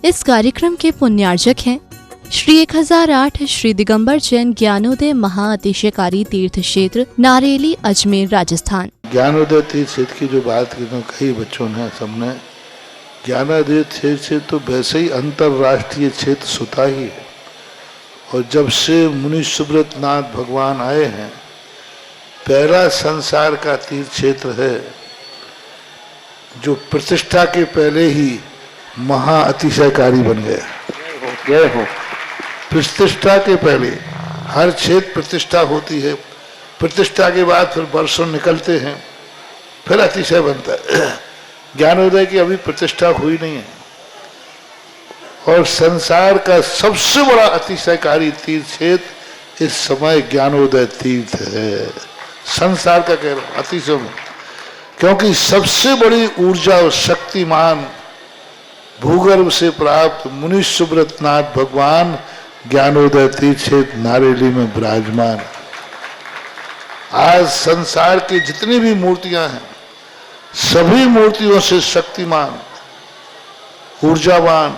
इस कार्यक्रम के पुण्यार्जक हैं श्री 1008 श्री दिगंबर जैन ज्ञानोदय महाअतिशयकारी तीर्थ क्षेत्र नारेली अजमेर राजस्थान। ज्ञानोदय तीर्थ क्षेत्र की जो बात की तो कई बच्चों ने सबने ज्ञानोदय तीर्थ क्षेत्र तो वैसे ही अंतर्राष्ट्रीय क्षेत्र सुता ही है। और जब से मुनि सुब्रत नाथ भगवान आए हैं, पहला संसार का तीर्थ क्षेत्र है जो प्रतिष्ठा के पहले ही महाअतिशयकारी बन गया। प्रतिष्ठा के पहले हर क्षेत्र प्रतिष्ठा होती है, प्रतिष्ठा के बाद फिर वर्षों निकलते हैं, फिर अतिशय बनता है। ज्ञानोदय की अभी प्रतिष्ठा हुई नहीं है। और संसार का सबसे बड़ा अतिशयकारी तीर्थ क्षेत्र इस समय ज्ञानोदय तीर्थ है। संसार का कह रहा हूं अतिशय में, क्योंकि सबसे बड़ी ऊर्जा और शक्तिमान भूगर्भ से प्राप्त मुनि सुब्रत नाथ भगवान ज्ञानोदय तीर्थ क्षेत्र नारेली में विराजमान। आज संसार की जितनी भी मूर्तियां हैं, सभी मूर्तियों से शक्तिमान, ऊर्जावान,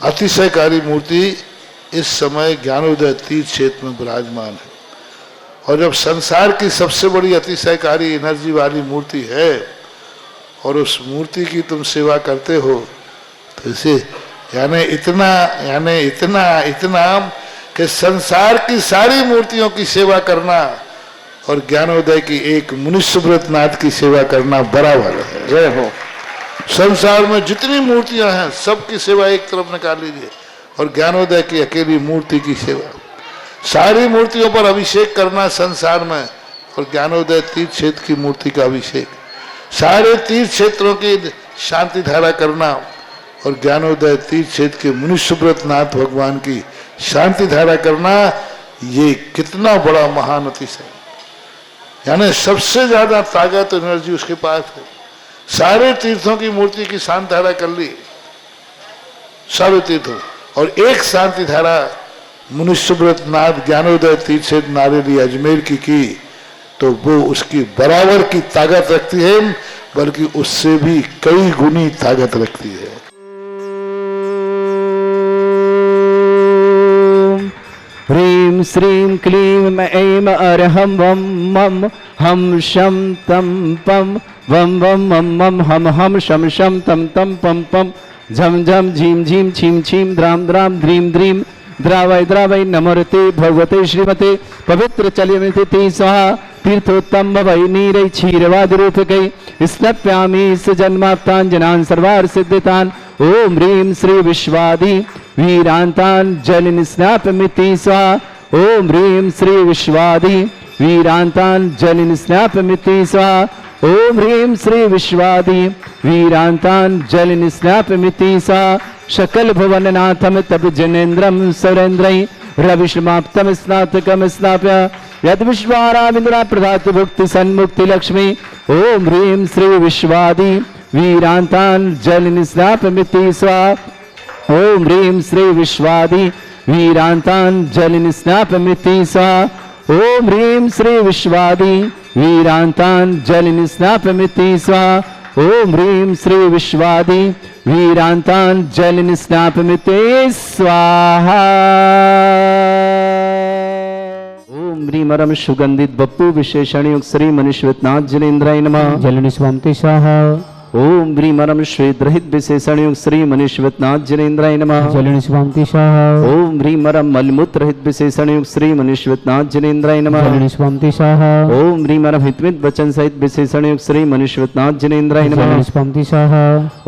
अतिशयकारी मूर्ति इस समय ज्ञानोदय तीर्थ क्षेत्र में विराजमान है। और जब संसार की सबसे बड़ी अतिशयकारी एनर्जी वाली मूर्ति है और उस मूर्ति की तुम सेवा करते हो, तो इसे यानी इतना कि संसार की सारी मूर्तियों की सेवा करना और ज्ञानोदय की एक मुनि सुब्रत नाथ की सेवा करना बराबर है। जय हो। संसार में जितनी मूर्तियां हैं सबकी सेवा एक तरफ निकाल लीजिए और ज्ञानोदय की अकेली मूर्ति की सेवा। सारी मूर्तियों पर अभिषेक करना संसार में और ज्ञानोदय तीर्थ क्षेत्र की मूर्ति का अभिषेक, सारे तीर्थ क्षेत्रों की शांति धारा करना और ज्ञानोदय तीर्थ क्षेत्र के मुनि सुब्रत नाथ भगवान की शांति धारा करना, ये कितना बड़ा महान अतिशय। यानी सबसे ज्यादा ताकत एनर्जी उसके पास है। सारे तीर्थों की मूर्ति की शांति धारा कर ली, सारे तीर्थों, और एक शांति धारा मुनि सुब्रत नाथ ज्ञानोदय तीर्थ क्षेत्र नारेली अजमेर की तो वो उसकी बराबर की ताकत रखती है, बल्कि उससे भी कई गुनी ताकत रखती है। ह्रीं श्रीं क्लीं ऐं अरहं वं मं हम शं तं पं वं वं मं मं हम हम शं शं तं तं पं पं झं झं झीं झीं छीं छीं द्रां द्रां द्रीं द्रीं द्रावय द्रावय नमोते भगवते श्रीमते पवित्र चलिते स्वाहा तीर्थोत्तम भवै नीरै क्षीरवाद रूपकै स्नप्यामि सजन्माप्ताञ्जनान् सर्वार्थ सिद्धितान्। ओम ह्रीं श्री विश्वादि वीरांतान् जलिन स्नापमिति स्वाहा। ओम ह्रीं श्री विश्वादि वीरांतान् जलिन स्नापमिति स्वाहा। ओम ह्रीं श्री विश्वादि वीरांतान् जलिन स्नापमिति स्वाहा। शकल भुवननाथम तब जनेन्द्रम सुरेन्द्रै रविश्रमाप्तम स्नातकम स्नाप्य यद विश्वाराविंद्रा प्रदात भुक्ति सन्मुक्ति लक्ष्मी। ओम ह्रीं श्री विश्वादि वीरांतान् जलिन स्नापमिति स्वाहा। ओम ह्रीं श्री विश्वादि वीरांतान् जलिन स्नापमिति स्वाहा। ओम ह्रीं श्री विश्वादि वीरांतान् जलिन स्नापमिति स्वाहा। ओम ह्रीं श्री विश्वादि वीरांतान् जलिन स्नापमिति स्वाहा। ओम ह्रीं अरम सुगंधित बप्पु विशेषण युक्त श्री मनीश्वत नाथ जलेन्द्राय नमः। जलिन स्वामति स्वाहा। ओम ह्रीं अरम श्वेतरहित विशेषण युक्त श्री मनीश्वत नाथ जलेन्द्राय नमः। जलिन स्वामति स्वाहा। ओम ह्रीं अरम मलमूत्र रहित विशेषण युक्त श्री मनीश्वत नाथ जलेन्द्राय नमः। जलिन स्वामति स्वाहा। ओम ह्रीं अरम हितमित वचन सहित विशेषण युक्त श्री मनीश्वत नाथ जलेन्द्राय नमः। जलिन स्वामति स्वाहा।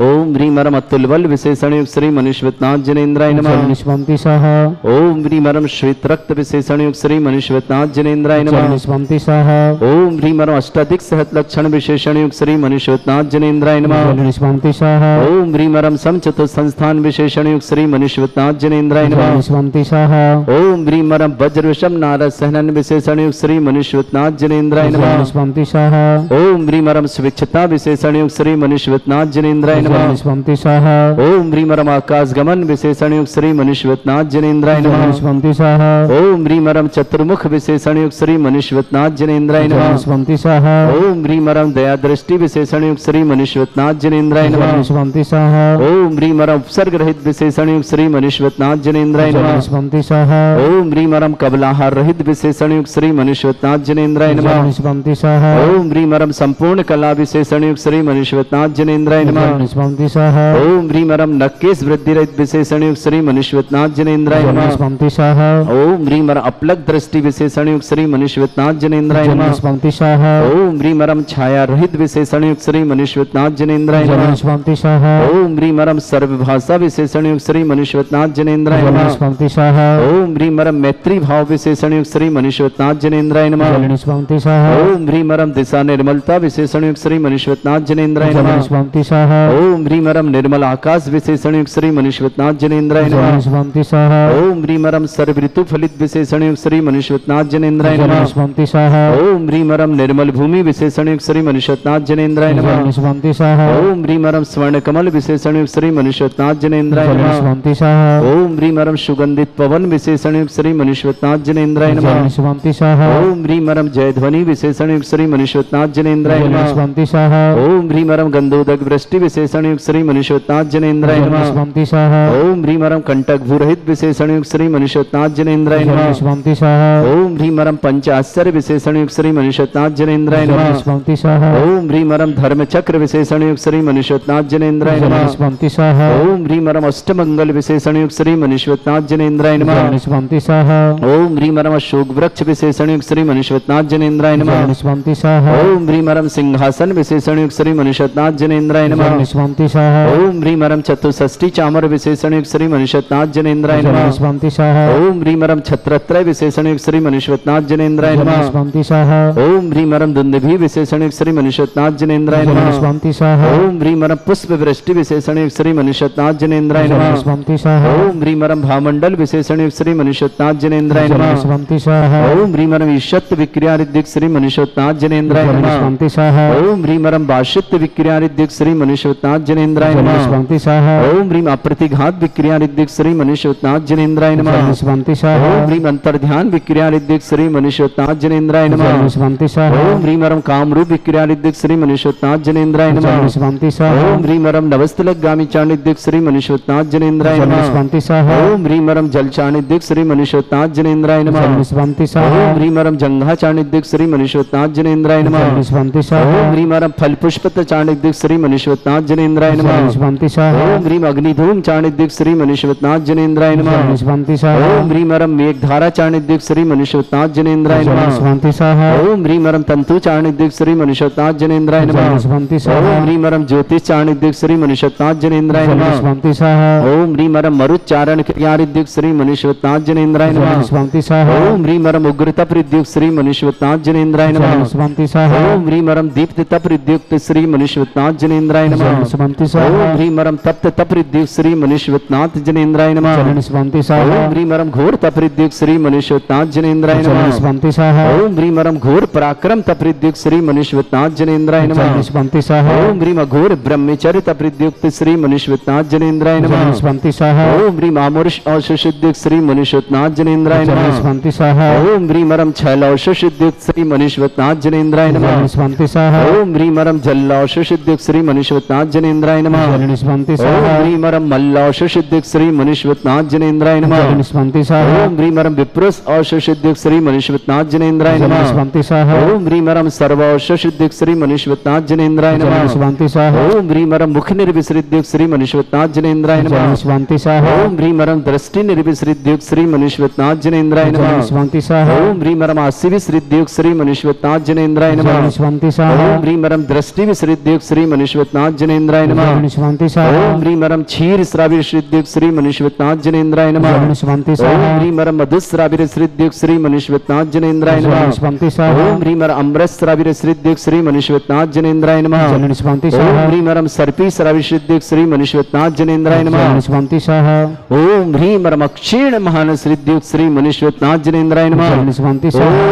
ओम ह्रीं अरम अतुल बल विशेषण युक्त श्री मनीश्वत नाथ जलेन्द्राय नमः। जलिन स्वामति स्वाहा। ओम ह्रीं अरम श्वेत रक्त विशेषण युक्त श्री मनीश्वत नाथ जलेन्द्राय नमः। जलिन स्वामति स्वाहा। ओम ह्रीं अरम अष्टाधिक सहत लक्षण विशेषण युक्त श्री मनीश्वत नाथ जलेन्द्राय नमः। जलिन स्वामति स्वाहा। ओम ह्रीं अरम समचतुर संस्थान विशेषण युक्त श्री मनीश्वत नाथ जलेन्द्राय नमः। जलिन स्वामति स्वाहा। ओम ह्रीं अरम वज्र विषम नारद सहनन विशेषण युक्त श्री मनीश्वत नाथ जलेन्द्राय नमः। जलिन स्वामति स्वाहा। ओम ह्रीं अरम स्वेच्छता विशेषण युक्त श्री मनीश्वत नाथ जलेन्द्राय नमः। जलिन स्वामति स्वाहा। ओम ह्रीं अरम आकाश गमन विशेषण युक्त श्री मनीश्वत नाथ जलेन्द्राय नमः। जलिन स्वामति स्वाहा। ओम ह्रीं अरम चतुर्मुख विशेषण युक्त श्री मनीश्वत नाथ जलेन्द्राय जलिन नमः। स्वामति स्वाहा। ओम ह्रीं अरम दया दृष्टि विशेषण युक्त श्री मनीश्वत मनुष्यवतनाथ जनेन्द्राय नमः। निष्पन्ति स्वाहा ओम ह्रीम अरम उपसर्ग रहित विशेषण युक्त श्री मनुष्यवतनाथ जनेन्द्राय नमः। निष्पन्ति स्वाहा ओम ह्रीम अरम कबलाहार रहित विशेषण युक्त श्री मनुष्यवतनाथ जनेन्द्राय नमः। निष्पन्ति स्वाहा ओम ह्रीम अरम संपूर्ण कला विशेषण युक्त श्री मनुष्यवतनाथ जनेन्द्राय नमः। निष्पन्ति स्वाहा ओम ह्रीम अरम नक्केश वृद्धि रहित विशेषण युक्त श्री मनुष्यवतनाथ जनेन्द्राय नमः। निष्पन्ति स्वाहा ओम ह्रीम अरम अपलक दृष्टि विशेषण युक्त श्री मनुष्यवतनाथ जनेन्द्राय नमः। निष्पन्ति स्वाहा ओम ह्रीम अरम छाया रहित विशेषण युक्त श्री मनुष्यवतनाथ जनेन्द्राय नमः। निष्पन्ति स्वाहा ओम ह्रीम अरम सर्वभाषा विशेषण युक्त श्री मनुष्यवतनाथ जनेन्द्राय नमः। निष्पन्ति स्वाहा ओम ह्रीम अरम मैत्री भाव विशेषण युक्त श्री मनुष्यवतनाथ जनेन्द्राय नमः। निष्पन्ति स्वाहा ओम ह्रीम अरम दिशा निर्मलता विशेषण युक्त श्री मनुष्यवतनाथ जनेन्द्राय नमः। निष्पन्ति स्वाहा ओम ह्रीम अरम निर्मल आकाश विशेषण युक्त श्री मनुष्यवतनाथ जनेन्द्राय नमः। निष्पन्ति स्वाहा ओम ह्रीम अरम सर्व ऋतु फलित विशेषण युक्त श्री मनुष्यवतनाथ जनेन्द्राय नमः। निष्पन्ति स्वाहा ओम ह्रीम अरम निर्मल भूमि विशेषण युक्त श्री मनुष्यवतनाथ जनेन्द्राय नमः। निष्पन्ति स्वाहा ओम ह्रीम अरम स्वर्ण कमल विशेषण युक्त श्री मनुष्यवतनाथ जनेन्द्राय नमः। निष्पन्ति स्वाहा ओम ह्रीम अरम सुगंधित पवन विशेषण युक्त श्री मनुष्यवतनाथ जनेन्द्राय नमः। निष्पन्ति स्वाहा ओम ह्रीम अरम जयध्वनि विशेषण युक्त श्री मनुष्यवतनाथ जनेन्द्राय नमः। निष्पन्ति स्वाहा ओम ह्रीम अरम गंधोदक वृष्टि विशेषण युक्त श्री मनुष्यवतनाथ जनेन्द्राय नमः। निष्पन्ति स्वाहा ओम ह्रीम अरम कंटक भूरहित विशेषण युक्त श्री मनुष्यवतनाथ जनेन्द्राय नमः। निष्पन्ति स्वाहा ओम ह्रीम अरम पंच आश्चर्य विशेषण युक्त श्री मनुष्यवतनाथ जनेन्द्राय नमः। निष्पन्ति स्वाहा ओम ह्रीम अरम धर्म चक्र विशेषण युक्त श्री मनुष्यवतनाथ जनेन्द्राय नमः। निष्पन्ति स्वाहा ओम ह्रीम अरम अष्टमंगल विशेषण युक्त श्री मनुष्यवतनाथ जनेन्द्राय नमः। निष्पन्ति स्वाहा ओम ह्रीम अरम अशोक वृक्ष विशेषण युक्त श्री मनुष्यवतनाथ जनेन्द्राय नमः। निष्पन्ति स्वाहा ओम ह्रीम अरम सिंहासन विशेषण युक्त श्री मनुष्यवतनाथ जनेन्द्राय नमः। निष्पन्ति स्वाहा ओम ह्रीम अरम चतुष्षष्टि चामर विशेषण युक्त श्री मनुष्यवतनाथ जनेन्द्राय नमः। निष्पन्ति स्वाहा ओम ह्रीम अरम छत्रत्रय विशेषण युक्त श्री मनुष्यवतनाथ जनेन्द्राय नमः। निष्पन्ति स्वाहा ओम ह्रीम अरम दुंदुभि विशेषण युक्त श्री मनुष्यवतनाथ जनेन्द्राय नमः। निष्पन्ति स्वाहा ओम ह्रीम अरम पुष्प वृष्टि विशेषण युक्त श्री मनुष्यवतनाथ जनेन्द्राय नमः। निष्पन्ति स्वाहा ओम ह्रीम अरम भामंडल विशेषण युक्त श्री मनुष्यवतनाथ जनेन्द्राय नमः। निष्पन्ति स्वाहा ओम ह्रीम अरम ईशत्व विक्रियादिक श्री मनुष्यवतनाथ जनेन्द्राय नमः। निष्पन्ति स्वाहा ओम ह्रीम अरम बाशित्व विक्रियादिक श्री मनुष्यवतनाथ जनेन्द्राय नमः। निष्पन्ति स्वाहा ओम ह्रीम अप्रतिघात विक्रियादिक श्री मनुष्यवतनाथ जनेन्द्राय नमः। निष्पन्ति स्वाहा ओम ह्रीम अंतर्ध्यान विक्रियादिक श्री मनुष्यवतनाथ जनेन्द्राय नमः। निष्पन्ति स्वाहा ओम ह्रीम अरम कामरूप विक्रियादिक श्री मनुष्यवतनाथ जनेन्द्राय नमः। निष्पन्ति स्वाहा ओम ह्रीम अरम नवस्तलगामी चाणिदिक श्री मनुष्यवतनाथ जनेन्द्राय नमः। निष्पन्ति स्वाहा ओम ह्रीम अरम जल चाणिदिक श्री मनुष्यवतनाथ जनेन्द्राय नमः। निष्पन्ति स्वाहा ओम ह्रीम अरम जंघा चाणिदिक श्री मनुष्यवतनाथ जनेन्द्राय नमः। निष्पन्ति स्वाहा ओम ह्रीम अरम फल पुष्पत चाणिदिक श्री मनुष्यवतनाथ जनेन्द्राय नमः। निष्पन्ति स्वाहा ओम ह्रीम अग्निधूम चाणिदिक श्री मनुष्यवतनाथ जनेन्द्राय नमः। निष्पन्ति स्वाहा ओम ह्रीम अरम मेघधारा चाणिदिक श्री मनुष्यवतनाथ जनेन्द्राय नमः। निष्पन्ति स्वाहा ओम ह्रीम अरम तंतु चाणिदिक श्री मनुष्यवतनाथ जनेन्द्राय नमः। निष्पन्ति स्वाहा ओम ह्रीम अरम ज्योतिष चाणिदिक श्री मनुष्यवतनाथ जनेन्द्राय नमः। निष्पन्ति स्वाहा ओम ह्रीम अरम मरुच्चारण क्रियादिक श्री मनुष्यवतनाथ जनेन्द्राय नमः। निष्पन्ति स्वाहा ओम ह्रीम अरम उग्रता प्रद्युक्त श्री मनुष्यवतनाथ जनेन्द्राय नमः। निष्पन्ति स्वाहा ओम ह्रीम अरम दीप्त प्रद्युक्त श्री मनुष्यवतनाथ जनेन्द्राय नमः। निष्पन्ति स्वाहा ओम ह्रीम अरम तप्त प्रद्युक्त श्री मनुष्यवतनाथ जनेन्द्राय नमः। निष्पन्ति स्वाहा ओम ह्रीम अरम घोर प्रद्युक्त श्री मनुष्यवतनाथ जनेन्द्राय नमः। निष्पन्ति स्वाहा ओम ह्रीम अरम घोर पराक्रम प्रद्युक्त श्री मनुष्यवतनाथ जनेन्द्राय नमः। निष्पन्ति स्वाहा ओम ह्रीम घोर ब्रह्मचर्य प्रद्युक्त श्री मनुष्यवतनाथ जनेन्द्राय नमः। निष्पन्ति स्वाहा ओम ह्रीम आमुष औषुद्युक्त श्री मनुष्यवतनाथ जनेन्द्राय नमः। निष्पन्ति स्वाहा ओम ह्रीम अरम छल औषुद्युक्त श्री मनुष्यवतनाथ जनेन्द्राय नमः। निष्पन्ति स्वाहा ओम ह्रीम अरम जल औषुद्युक्त श्री मनुष्यवतनाथ जनेन्द्राय नमः। निष्पन्ति ओम स्वाहा ह्रीम अरम मल्ल औषुद्युक्त श्री मनुष्यवतनाथ जनेन्द्राय नमः। निष्पन्ति स्वाहा ओम ह्रीम अरम विप्रुष औषुद्युक्त श्री मनुष्यवतनाथ जनेन्द्राय नमः। निष्पन्ति स्वाहा ओम ह्रीम अरम सर्व औषुद्युक्त श्री मनुष्यवतनाथ जनेन्द्राय नमः। निष्पन्ति स्वाहा ओम ह्रीम अरम मुख निर्विसृद्युक्त श्री मनुष्यवतनाथ जनेन्द्राय नमः। निष्पन्ति स्वाहा ओम ह्रीम अरम दृष्टि निर्विसृद्युक्त श्री मनुष्यवतनाथ जनेन्द्राय नमः। निष्पन्ति स्वाहा ओम ह्रीम अरम आसि विसृद्युक्त श्री मनुष्यवतनाथ जनेन्द्राय नमः। निष्पन्ति स्वाहा ओम ह्रीम अरम दृष्टि विसृद्युक्त श्री मनुष्यवतनाथ जनेन्द्राय नमः। निष्पन्ति स्वाहा ओम ह्रीम अरम क्षीर श्राविसृद्युक्त श्री मनुष्यवतनाथ जनेन्द्राय नमः। निष्पन्ति ओम स्वाहा ह्रीम अरम मधुश्राविसृद्युक्त श्री मनुष्यवतनाथ जनेन्द्राय नमः। निष्पन्ति स्वाहा ओम ह्रीम अरम अमृत श्राविसृद्युक्त श्री मनुष्यवतनाथ जनेन्द्राय नमः। निष्पन्ति ओम स्वाहा ह्रीम अरम सर्पी श्राविसृद्युक्त श्री मनुष्यवतनाथ जनेन्द्राय नमः। निष्पन्ति स्वाहा ओम ह्रीम अरम अक्षीण महान श्रीद्युक्त श्री मनुष्यवतनाथ जनेन्द्राय नमः। निष्पन्ति स्वाहा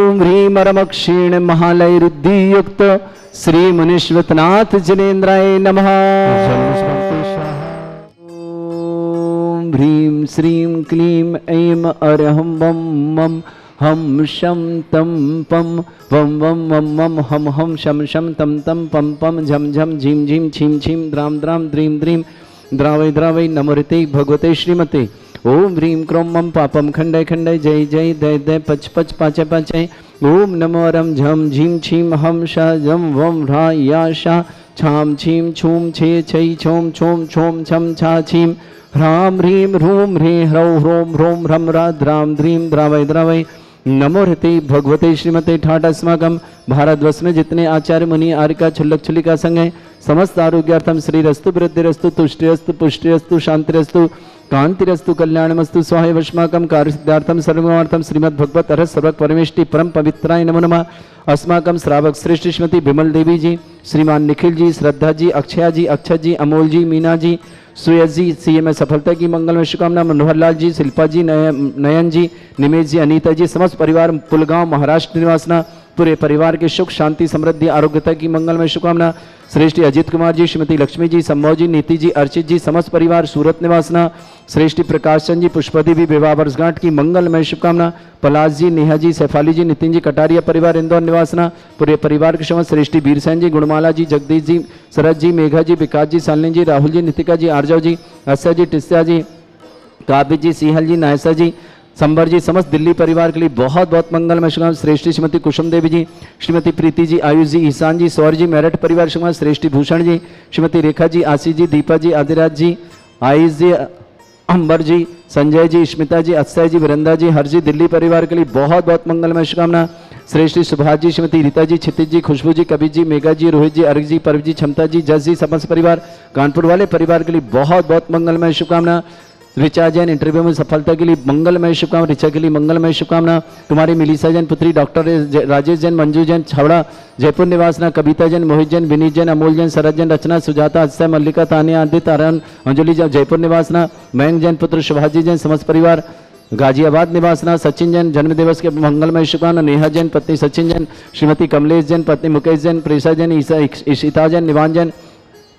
ओम ह्रीम अरम अक्षीण महालय रुद्धि युक्त श्री मनुष्यवतनाथ जनेन्द्राय नमः। ओम ह्रीम श्रीम क्लीम ऐम अरहम वम मम हम शम तम पम वम वम मम मम हम शम शम तम तम पम पम झम झम झीम झीम छीम छीम द्राम द्राम द्रीम द्रीम द्रावय द्रावय नमोरते भगवते श्रीमते ओम ह्रीं क्रों मम पापम खंडय खंडय जय जय दय दय पच पच पाचय पाचय ओम नमो रम झम झीम छीम हम शा जम वम ह्रा या शा छाम छीम छूम छे छै छोम छोम छोम छम छा छीम ह्राम ह्रीं ह्रूम ह्रीं ह्रौ ह्रोम ह्रोम ह्रम रा द्राम द्रीम द्रावय द्रावय नमो हृते भगवते श्रीमते ठाट अस्माकम भारतवर्ष में जितने आचार्य मुनि आर्यका छुल्लक छुलिका संघ हैं समस्त आरोग्यार्थम श्रीरस्तु वृद्धिरस्तु तुष्टिरस्तु पुष्टिरस्तु शांतिरस्तु कांतिरस्तु कल्याणमस्तु स्वाहे वश्माकम कार्य सिद्धार्थम सर्वमार्थम श्रीमद् भगवत अरहत सर्वक परमेष्टि परम पवित्राय नमो नमः। अस्माकम श्रावक श्रेष्ठ श्रीमती विमल देवी जी, श्रीमान निखिल जी, श्रद्धा जी, अक्षया जी, अक्षत जी, अमोल जी, मीना जी, सुयस जी, सीए में सफलता की मंगल में शुभकामना। मनोहर लाल जी, शिल्पा जी, नयन जी, निमेश जी, अनीता जी, समस्त परिवार पुलगांव महाराष्ट्र निवासना पूरे परिवार के सुख शांति समृद्धि आरोग्यता की मंगल में शुभकामना। श्रेष्ठी अजित कुमार जी, श्रीमती लक्ष्मी जी, संभव जी, नीति जी, अर्चित जी, समस्त परिवार सूरत निवासना। श्रेष्ठी प्रकाश चंद जी, पुष्पदेवी विवाह वर्षगांठ की मंगलमय शुभकामना। पलाश जी, नेहा जी, सैफाली जी, नितिन जी, कटारिया परिवार इंदौर निवासना पूरे परिवार के समस्त। श्रेष्ठी बीरसेन जी, गुणमाला जी, जगदीश जी, शरद जी, मेघा जी, विकास जी, सालिनी जी, राहुल जी, नितिका जी, आर्जव जी, अस्या जी, टिस्या जी, काव्य जी, सिंहल जी, नायसा जी, संबर जी, समस्त दिल्ली परिवार के लिए बहुत बहुत मंगलमय शुभकामना। श्रेष्ठी श्रीमती कुसुम देवी जी, श्रीमती प्रीति जी, आयुष जी, ईशान जी, सौर जी, मेरठ परिवार शुभकामना। श्रेष्ठी भूषण जी, श्रीमती रेखा जी, आशीष जी, दीपा जी, आदिराज जी, आयुष जी, अंबर जी, संजय जी, स्मिता जी, अक्षय जी, वृंदा जी, हर जी, दिल्ली परिवार के लिए बहुत बहुत मंगलमय शुभकामना। श्रेष्ठी सुभाष जी, श्रीमती रीता जी, क्षितिज जी, खुशबू जी, कबीर जी, मेघा जी, रोहित जी, अर्घ जी, परव जी, क्षमता जी, जस जी, समस्त परिवार कानपुर वाले परिवार के लिए बहुत बहुत मंगलमय शुभकामना। ऋचा जैन इंटरव्यू में सफलता के लिए मंगलमय शुभकामना। ऋचा के लिए मंगलमय शुभकामना। तुम्हारी मिलीसा जैन पुत्री डॉक्टर राजेश जैन, मंजू जैन, छावड़ा जयपुर निवासना। कविता जैन, मोहित जैन, विनीत जैन, अमोल जैन, शरद जैन, रचना, सुजाता, अक्षय, मल्लिका, तानिया, आदित्य, आर्यन, अंजलि जयपुर निवासना। मयंक जैन पुत्र सुभाष जैन, समस्त परिवार गाजियाबाद निवासना। सचिन जैन जन्म दिवस के मंगलमय शुभकामना। नेहा जैन पत्नी सचिन जैन, श्रीमती कमलेश जैन पत्नी मुकेश जैन, प्रेषा जैन, ईशिता जैन, निवान जैन,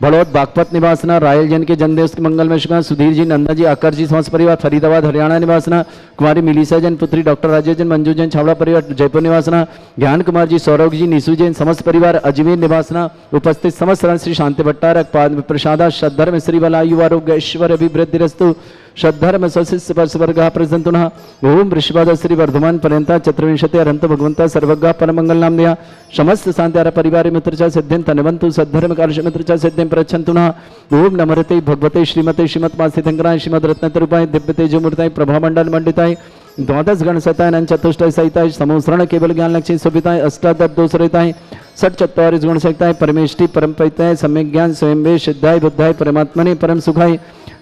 बड़ौद बागपत निवासना। रायल जैन के जन्मदिवस के मंगल में शुभकामना। सुधीर जी, नंदा जी, आकर जी, समस्त परिवार फरीदाबाद हरियाणा निवासना। कुमारी मिलीसा जैन पुत्री डॉक्टर राजेश जैन, मंजू जैन, छावड़ा परिवार जयपुर निवासना। ज्ञान कुमार जी, सौरभ जी, निशु जैन, समस्त परिवार अजमेर निवासना। उपस्थित समस्त श्री शांति भट्टारक पाद प्रसादा श्रद्धर्म श्री बलायु आरोग्य ऐश्वर्य अभिवृद्धिरस्तु श्रद्धर्म स्वशिष्य स्वर्ग प्रसंतु ओम ऋषभद श्री वर्धमान पर्यंता चतुर्विंशति अरंत भगवंता सर्वज्ञ परमंगल नाम दिया समस्त शांति परिवार मित्र सिद्धिं तनवंतु सद्धर्म कार्य मित्र सिद्धिं प्रच्छन्तु ओम नमरते भगवते श्रीमते श्रीमत्मासितंकराय श्रीमद रत्नतरूपाय दिव्य तेजोमूर्ताय प्रभामंडल मंडिताय द्वादश गण सताय चतुष्टय सहिताय समोसरण केवल ज्ञान लक्ष्मी सुभिताय अष्टादश दोष रहताय षट चत्वारिश गुण सकताय परमेष्टि परम पैताय सम्यक ज्ञान स्वयं वे सिद्धाय बुद्धाय परमात्मने परम सुखाय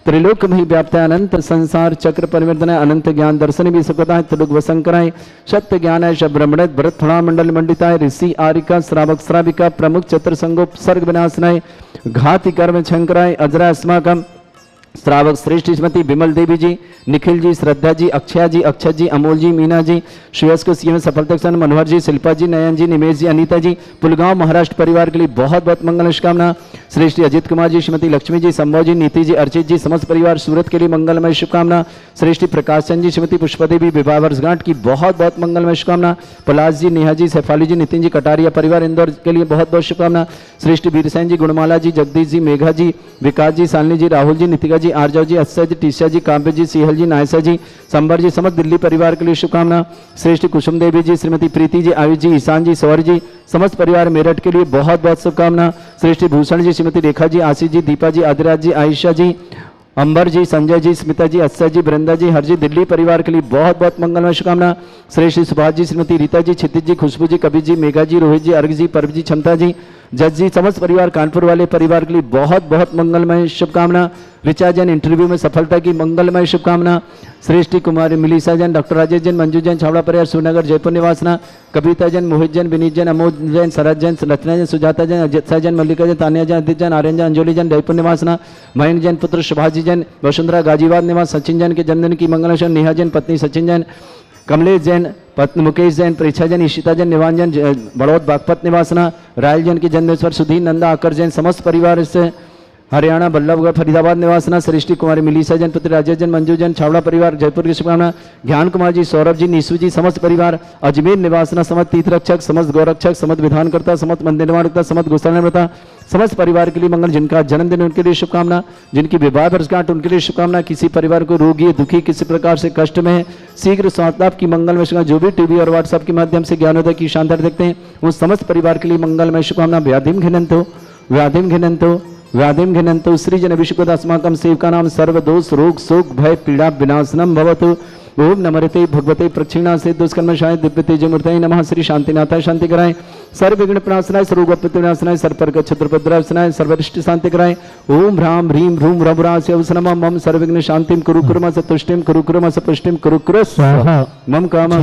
त्रिलोक में व्याप्त अनंत संसार चक्र परिवर्तन अनंत ज्ञान दर्शन भी सुखताय त्रिलोक वसंकराय सत्य ज्ञान ब्रह्मण भरत थोड़ा मंडल मंडिताय ऋषि आरिका श्रावक श्राविका प्रमुख चतुर्संगोप सर्ग विनाशनाय घाति कर्म शंकराय अजरा अस्माकम श्रावक श्रेष्ठ श्रीमती विमल देवी जी, निखिल जी, श्रद्धा जी, अक्षया जी, अक्षत जी, अमोल जी, मीना जी, श्रेयस को सीएम सफलता सन, मनोहर जी, शिल्पा जी, नयन जी, निमेश जी, अनीता जी, पुलगांव महाराष्ट्र परिवार के लिए बहुत बहुत मंगल शुभकामना। श्रेष्ठ अजित कुमार जी, श्रीमती लक्ष्मी जी, संभव जी, नीति जी, अर्चित जी, समस्त परिवार सूरत के लिए मंगलमय शुभकामना। श्रेष्ठ प्रकाश चंद जी, श्रीमती पुष्पदेवी विवाह वर्षगांठ की बहुत बहुत मंगलमय शुभकामना। पलाश जी, नेहा जी, सैफाली जी, नितिन जी, कटारिया परिवार इंदौर के लिए बहुत बहुत शुभकामना। श्रेष्ठ बीरसेन जी, गुणमाला जी, जगदीश जी, मेघा जी, विकास जी, सालिनी जी, राहुल जी, नितिका जी, आर्जव जी, अक्षय जी, टीसिया जी, काव्य जी, सिंहल जी, नायसा जी, संबर जी, समस्त दिल्ली परिवार के लिए शुभकामना। श्रेष्ठ कुसुम देवी जी, श्रीमती प्रीति जी, आयुष जी, ईशान जी, सौर जी, समस्त परिवार मेरठ के लिए बहुत बहुत शुभकामना। श्रेष्ठ भूषण जी, श्रीमती रेखा जी, आशीष जी, दीपा जी, आदिराज जी, आयशा जी, अंबर जी, संजय जी, स्मिता जी, अक्षय जी, वृंदा जी, हर जी, दिल्ली परिवार के लिए बहुत बहुत मंगलमय शुभकामना। श्रेष्ठ सुभाष जी, श्रीमती रीता जी, क्षितिज जी, खुशबू जी, कबीर जी, मेघा जी, रोहित जी, अर्घ जी, परव जी, क्षमता जी, जज जी, समस्त परिवार कानपुर वाले परिवार के लिए बहुत बहुत मंगलमय शुभकामना। ऋचा जैन इंटरव्यू में सफलता की मंगलमय शुभकामना। श्रेष्ठी कुमारी मिलीसा जैन, डॉक्टर राजेश जैन, मंजू जैन, छावड़ा परिवार श्रीनगर जयपुर निवासना। कविता जैन, मोहित जैन, विनीत जैन, अमोद जैन, शरद जैन, रचना जैन, सुजाता जैन, अजय जैन, मल्लिका जैन, तानिया जैन, आदित्य जैन, आर्यन जैन, अंजलि जैन, जयपुर निवासना। मयंक जैन पुत्र सुभाष जैन, वसुंधरा गाजियाबाद निवास। सचिन जैन के जन्मदिन की मंगल। नेहा जैन पत्नी सचिन जैन, कमलेश जैन पत्नी मुकेश जैन, प्रेक्षा जैन, ईशिता जैन, निवान जैन, बड़ौद बागपत निवासना। रायल जैन के जन्मदिवस पर सुधीर, नंदा, आकर जैन, समस्त परिवार से हरियाणा बल्लभगढ़ फरीदाबाद निवासना सृष्टि कुमारी मिलीसा जन पुत्र राजेश जन मंजू जन छावड़ा परिवार जयपुर की शुभकामना ज्ञान कुमार जी सौरभ जी नीसू जी समस्त परिवार अजमेर निवासना समस्त तीर्थरक्षक समस्त गौरक्षक समस्त विधानकर्ता समस्त मंदिर निर्माणकर्ता समस्त गोशाला समस्त परिवार के लिए मंगल, जिनका जन्मदिन उनके लिए शुभकामना, जिनकी विवाह वर्षगांठ उनके लिए शुभकामना, किसी परिवार को रोगी दुखी किसी प्रकार से कष्ट में है शीघ्र स्वास्थ्य लाभ की मंगलमय शुभकामना, जो भी टीवी और व्हाट्सएप के माध्यम से ज्ञानोदय की शानदार देखते हैं उन समस्त परिवार के लिए मंगलमय शुभकामना। व्याधिम घिनंतो सृजन विश्वदास्माकं सेवका नाम सर्वदोष रोग शोक भय पीड़ा विनाशनम भवतु। ओम नमरते भगवते प्रक्षिणा से दुष्कर्मशाय दिव्य तेजमूर्तये नमः। श्री शांतिनाथाय शांति कराए, सर्व विघ्न प्रणाशनाय, सर्वोपत्ति विनाशनाय, सर्वपर्क क्षत्रपद्रासनाय, सर्वरिष्ट शांति कराए। ओम ह्राम ह्रीम ह्रूम रघुरास्य नमः। मम सर्वविघ्न शांतिम कुरु कुर्म सतुष्टिम कुरु कुर्म सपुष्टिम कुरु कुरु स्वाहा। मम कामं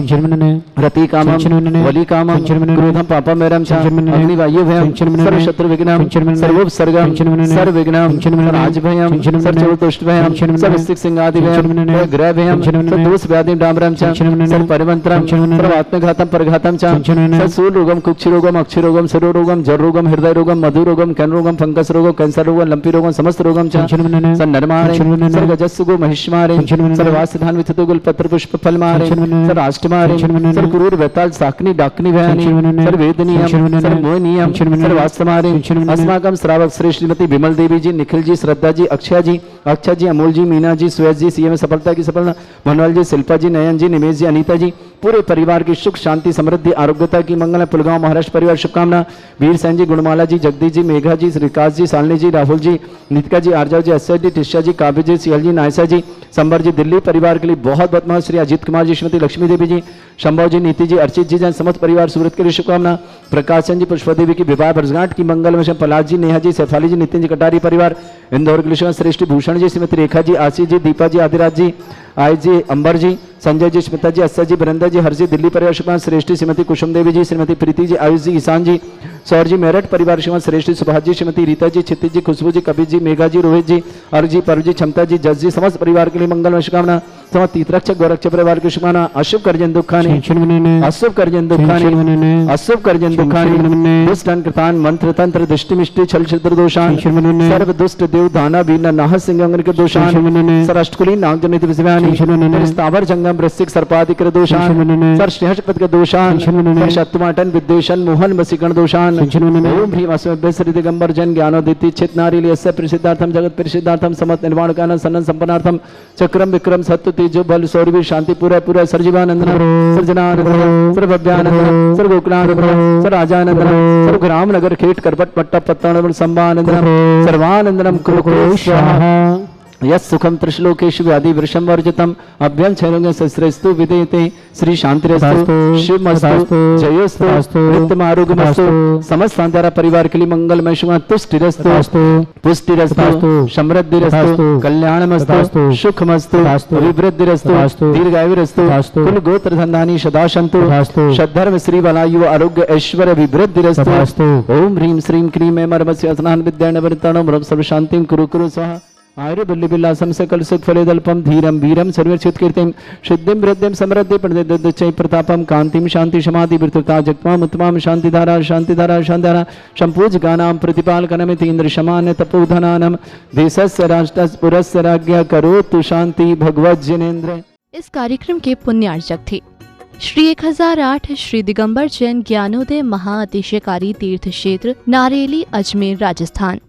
रति कामं वली कामं क्रोधं पापं मेरं च अग्निवायु भयं सर्व शत्रु विघ्नं सर्वोपसर्गं सर्वविघ्नं राजभयं सर्वदुष्ट भयं सर्वसिक सिंहादि भयं ग्रह भयं सर्वदोष व्याधिं डाम्रं च सर्वपरिवंत्रं सर्वात्मघातं परघातं च सर्वसूल रोगं कुक्षि रोगम अक्षि रोगम सरो रोगम जर रोगम हृदय रोगम मधु रोगम कैन रोगम फंगस रोगम कैंसर रोगम लंपी रोगम समस्त रोगम नरमारे सर्गजस्सुगो महिष्मारे सर्वास्थान विथितो गुल पत्र पुष्प फल मारे सर्वाष्टमारे सर्व क्रूर वेताल साकनी डाकनी भयानी सर्वेदनीयम सर्वमोहनीयम सर्वास्तमारे अस्माकं श्रावक श्री श्रीमती विमल देवी जी, निखिल जी, श्रद्धा जी, अक्षय जी, अमोल जी, मीना जी, सुयश जी, सीएम सफलता की सफलता, मनोहर जी, शिल्पा जी, नयन जी, निमेश जी, अनीता जी, पूरे परिवार की सुख शांति समृद्धि आरोग्यता की मंगल। पुलगांव महाराष्ट्र परिवार शुभकामना। वीर सैन जी, गुणमाला जी, जगदीश जी, मेघा जी, श्रीकाश जी, सालनी जी, राहुल जी, नितिका जी, आर्जा जी, अक्षय जी, टिशा जी, काव्य जी, सियल जी, नायसा जी, संबर जी, दिल्ली परिवार के लिए बहुत बहुत महत्व। श्री अजीत कुमार जी, श्रीमती लक्ष्मी देवी जी, शंभव जी, नीति जी, अर्चित जी, जन समस्त परिवार सूरत के लिए शुभकामना। प्रकाशन जी, पुष्पा देवी की विवाह वर्षगांठ की मंगल में पलाश जी, नेहा जी, सैफाली जी, नितिन जी, कटारी परिवार इंदौर के लिए श्रेष्ठ भूषण जी, श्रीमती रेखा जी, आशीष जी, दीपा जी, आदिराज जी, आई जी, अंबर जी, संजय जी, स्मिता जी, अस्सा जी, बरिंदा जी, हर जी, दिल्ली परिवार शुभकामना। श्रेष्ठी श्रीमती कुसुम देवी जी, श्रीमती प्रीति जी, आयुष जी, ईशान जी, सौर जी, मेरठ परिवार शुभकामना। श्रेष्ठी सुभाष जी, श्रीमती रीता जी, क्षितिज जी, खुशबू जी, कबीर जी, मेघा जी, रोहित जी, अर्घ जी, पर्व जी, क्षमता जी, जस जी, समस्त परिवार के लिए मंगल शुभकामना। समस्त तीर्थरक्षक गौरक्षक परिवार की शुभकामना। अशुभ कर्जन दुखानि अशुभ कर्जन दुखानि अशुभ कर्जन दुखानि दुष्ट कृतान मंत्र तंत्र दृष्टि मिष्टि छल छिद्र दोषान सर्व दुष्ट देव दाना बीना नाह सिंह अंग के दोषान सरअष्टकुली नाग जनित विषयानि स्थावर जंगम वृश्चिक सर्पादिक दोषान सर स्नेहपद के दोषान सर शत्रुमाटन विद्वेषण मोहन वसीकरण दोषान ओम ह्रीम अस्मभ्य श्री दिगंबर जन ज्ञानोदिति चित नारी यस्य प्रसिद्धार्थम जगत प्रसिद्धार्थम समत निर्वाण कान सन्न संपन्नार्थम चक्रम विक्रम सत्य तेजो बल सौरवी शांति पूरा पूरा सर्जीवानंद सर्जनानंद सर्वभ्यानंद सर्वगोकुलानंद सर्वराजानंद सर्वग्राम नगर खेट करपट पट्टा पत्तानंद संभानंद सर्वानंदनम कुरु स्वाहा यस सुखम त्रिश्लोकेशु व्याधि वृषम वर्जितम अभ्यम छैलों सस्रेस्तु विदेते श्री शांतिरस्तु शिवमस्तु जयोस्तु नित्यम आरोग्यमस्तु समस्त सांतारा परिवार के लिए मंगलमय शुभ तुष्टिरस्तु पुष्टिरस्तु समृद्धिरस्तु कल्याणमस्तु सुखमस्तु अभिवृद्धिरस्तु दीर्घायुरस्तु कुल गोत्र धन्धानी सदा सन्तु सद्धर्म श्री बलायु आरोग्य ऐश्वर्य अभिवृद्धिरस्तु ओम ह्रीं श्रीं क्रीं ऐं मर्मस्य स्नान विद्यान वृत्ताणं सर्व शांतिं कुरु कुरु स्वाहा। आयुर बिल्लिबिल्लासम सकल सुख फलेदल्पम धीरम वीरम सर्वच्युत कीर्तिम सिद्धिम वृद्धिम समृद्धि प्रदे प्रतापम कांतिम शांति समाधि वृत्ता जगत्माम उत्तमाम शांतिधारा शांतिधारा शांतिधारा संपूज गानाम प्रतिपाल कनमिति इंद्र शमान तपोधनानम देशस्य राष्ट्रस्य पुरस्य राज्ञ करोतु शांति भगवत जिनेन्द्र। इस कार्यक्रम के पुण्यार्चक थे श्री 1008 श्री दिगंबर जैन ज्ञानोदय महाअतिशयकारी तीर्थ क्षेत्र नारेली, अजमेर, राजस्थान।